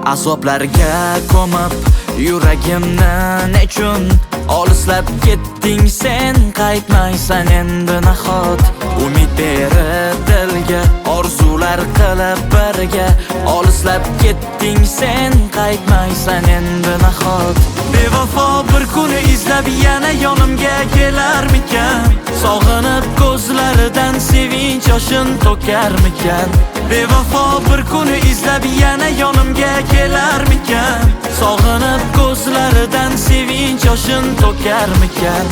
Azoblarga ko'mib yuragimni nechun olislab ketding sen, qaytmaysan endi nahot. Umid berib dilga orzular qilib birga olislab ketding sen, qaytmaysan endi nahot. Bevafo bir kuni izlab yana yonimga kelarmikan, sog'inib ko'zlaridan sevinch yoshin to'karmikan. Bevafo bir kuni izlab yana yonimga kelarmikan, sog'inib ko'zlaridan sevinch yoshin to'karmikan.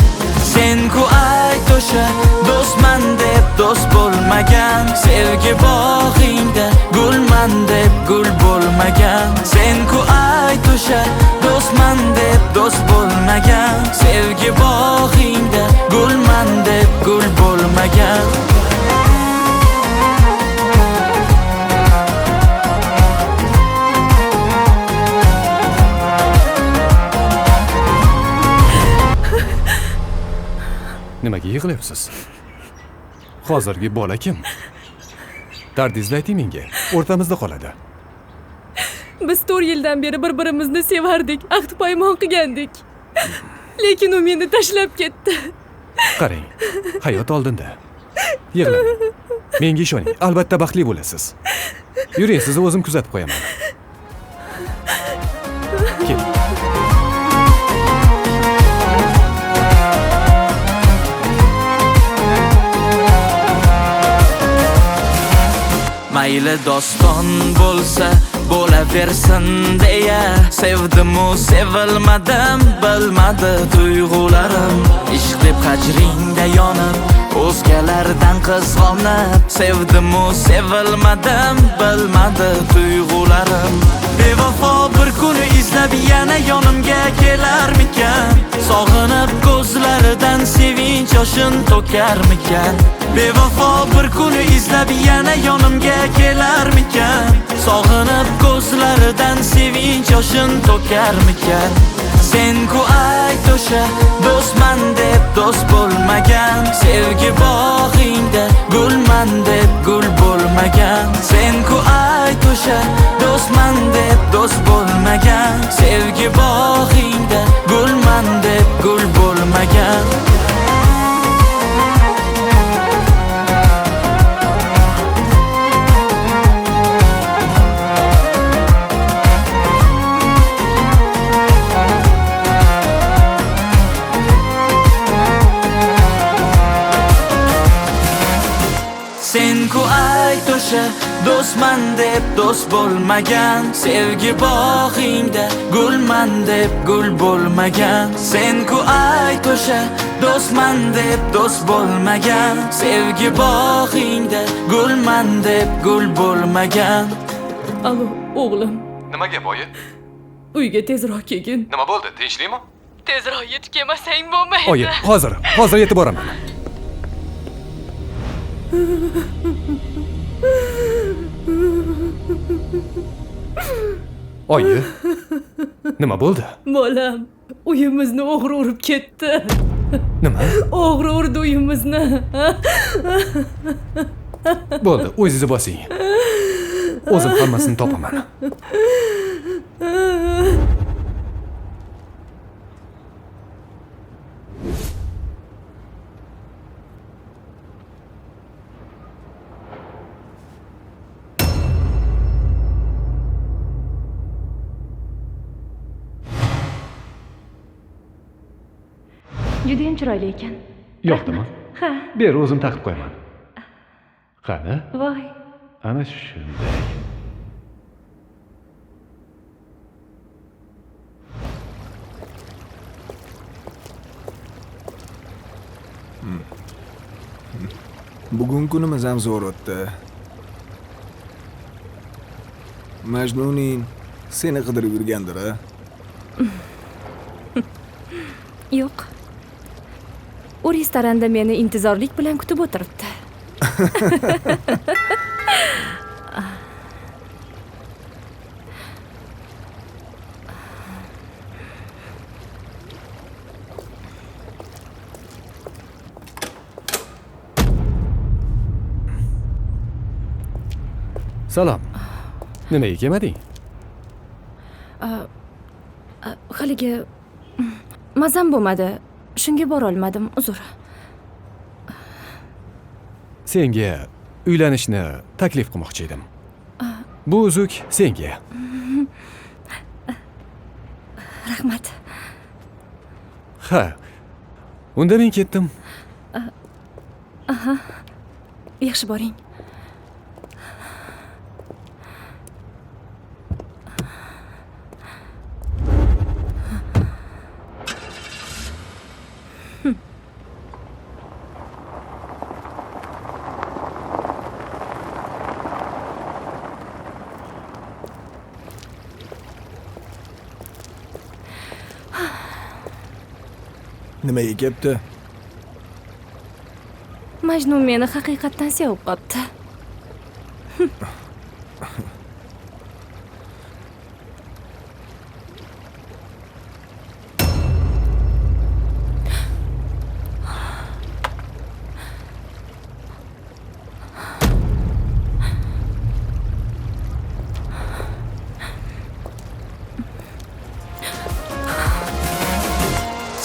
Sen-ku ayt o'sha do'stman deb do'st bo'lmagan, sevgi bog'ingda gulman deb gul bo'lmagan. Sen-ku ayt o'sha do'stman deb do'st bo'lmagan, sevgi bog'ingda gulman deb gul bo'lmagan. Nimaga yig'layapsiz? Hozirgi bola kim? Dardingizni ayting menga, o'rtamizda qoladi. Biz 4 yildan beri bir-birimizni sevardik, ahd paymon qilgandik. Lekin u meni tashlab ketdi. Qarang, hayot oldinda. Yig'lamang. Menga ishoning, albatta baxtli bo'lasiz. Yuring, sizni o'zim kuzatib qo'yaman. Keling. Mayli doston bo'lsa bo'laversin deya, sevdimu sevilmadim, bilmadi tuyg'ularim. Ishq deb hajringda yonib, o'zgalardan qizg'onib, sevdimu sevilmadim, bilmadi tuyg'ularim. Bevafo bir kuni izlab yana yonimga kelarmikan, sog'inib ko'zlaridan sevinch yoshin to'karmikan. Bevafo bir kuni izlab yana yonimga kelarmikan, sog'inib ko'zlaridan sevinch yoshin to'karmikan. Sen-ku ayt o'sha do'stman deb do'st bo'lmagan, sevgi bog'ingda gulman deb gul bo'lmagan. Sen-ku ayt o'sha do'stman deb do'st bo'lmagan, sevgi bog'ingda gulman deb gul bo'lmagan. Sen-ku ayt o'sha do'stman deb do'st bo'lmagan, sevgi bog'ingda gulman deb gul bo'lmagan. Sen-ku ayt o'sha do'stman deb do'st bo'lmagan, sevgi bog'ingda gulman deb gul bo'lmagan. Alo, o'g'lim. Nima gap, oyi? Uyga tezroq kelgin. Nima bo'ldi? Tinchlikmi? Tezroq yetib kelmasang bo'lmaydi. Oyi, hozir yetib boraman. Oyi, nima bo'ldi? Bolam, uyimizni o'g'ri urib ketdi. Nima? O'g'ri urdi uyimizni. Bo'ldi, o'zingizni bosing. O'zim hammasini topaman. Judayam chiroyli ekan. Yoqdimi? Ha. Ber, o'zim taqib qo'yaman. Qani? Voy. Ana shunday. Bugun kunimiz ham zo'r o'tdi. Majnuning seni qidirib yurgandir-a? Yo'q. U restoranda meni intizorlik bilan kutib o'tiribdi. Salom. Nimaga kelmading? Haligi mazam bo'lmadi. Shunga bora olmadim. Uzr. Senga uylanishni taklif qilmoqchi edim. Bu uzuk senga. Rahmat. Ha. Unda men ketdim. Yaxshi boring. Nimaga kelibdi? Majnun meni haqiqatdan sevib qopti.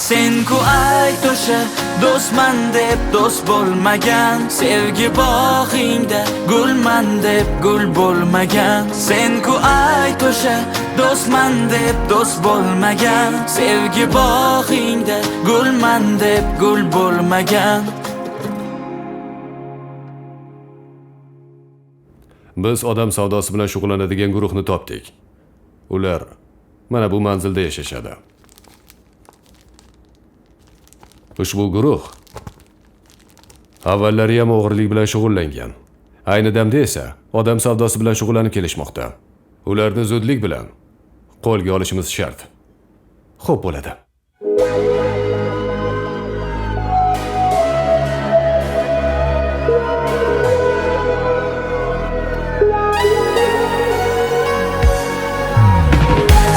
Sen-ku ayt o'sha do'stman deb do'st bo'lmagan, sevgi bog'ingda gulman deb gul bo'lmagan. Sen-ku ayt o'sha do'stman deb do'st bo'lmagan, sevgi bog'ingda gulman deb gul bo'lmagan. Biz odam savdosi bilan shug'ullanadigan guruhni topdik. Ular mana bu manzilda yashashadi. Ushbu guruh avvallari ham o'g'irlik bilan shug'ullangan. Ayni damda esa odam savdosi bilan shug'ullanib kelishmoqda. Ularni zudlik bilan qo'lga olishimiz shart. Xo'p bo'ladi.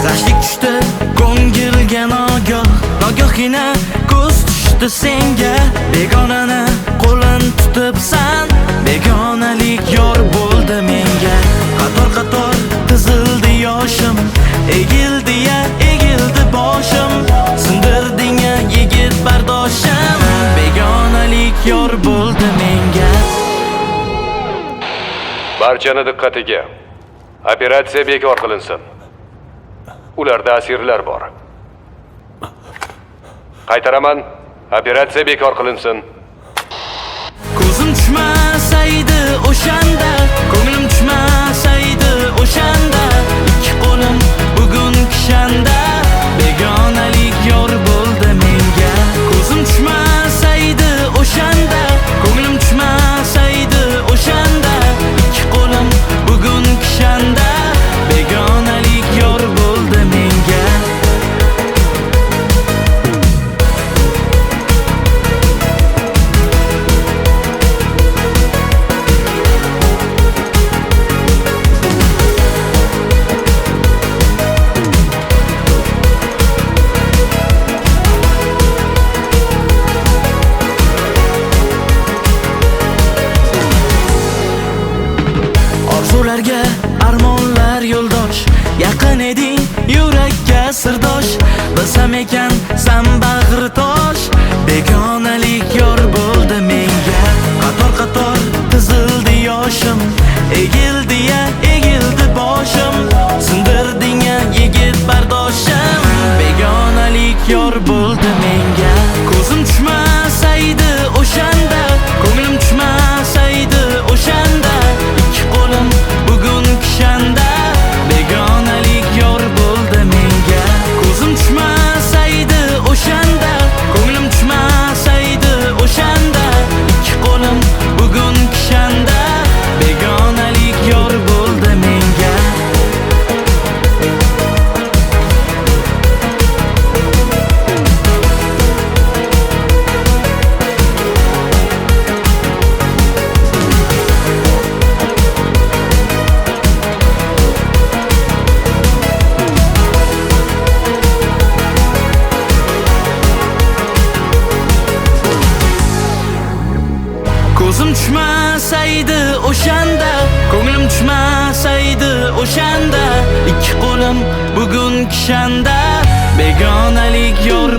G'ashlik tushdi ko'ngilga nogohgina ko'z tushdi senga. Begonani qo'lin tutibsan, begonalik yor bo'ldi menga. Qator qizildi yoshim, egildi-ya egildi boshim. Sindirding-ya yigit bardoshim, begonalik yor bo'ldi menga. Barchani diqqatiga. Operatsiya bekor qilinsin. Ularda asirlar bor. Qaytaraman. Operatsiya bekor qilinsin. Ko'zim tushmasaydi o'shanda, ko'nglim tushmasaydi o'shanda, ikki qo'lim bugun kishanda, begonalik yor bo'ldi menga. Ko'zim tushmasaydi o'shanda, ko'nglim tushmasaydi o'shanda, ikki qo'lim bugun kishanda, begonalik yor bo'ldi menga. Orzularga armonlar yo'ldosh, yaqin eding yurakka sirdosh. Bilsam ekan san bag'ri tosh, begonalik yor bo'ldi menga. Qator qizildi yoshim, egildi-ya egildi boshim. Sindirding-ya yigit bardoshim, begonalik yor bo'ldi menga. Ko'zim tushmasaydi o'shanda, ko'nglim tushmasaydi o'shanda, ikki qo'lim bugun kishanda, begonalik yor bo'ldi menga. Ko'zim tushmasaydi o'shanda, ko'nglim tushmasaydi o'shanda, ikki qo'lim bugun kishanda, begonalik yor bo'ldi menga. Ko'zim tushmasaydi o'shanda, ko'nglim tushmasaydi o'shanda, ikki qo'lim bugun kishanda begonalik yor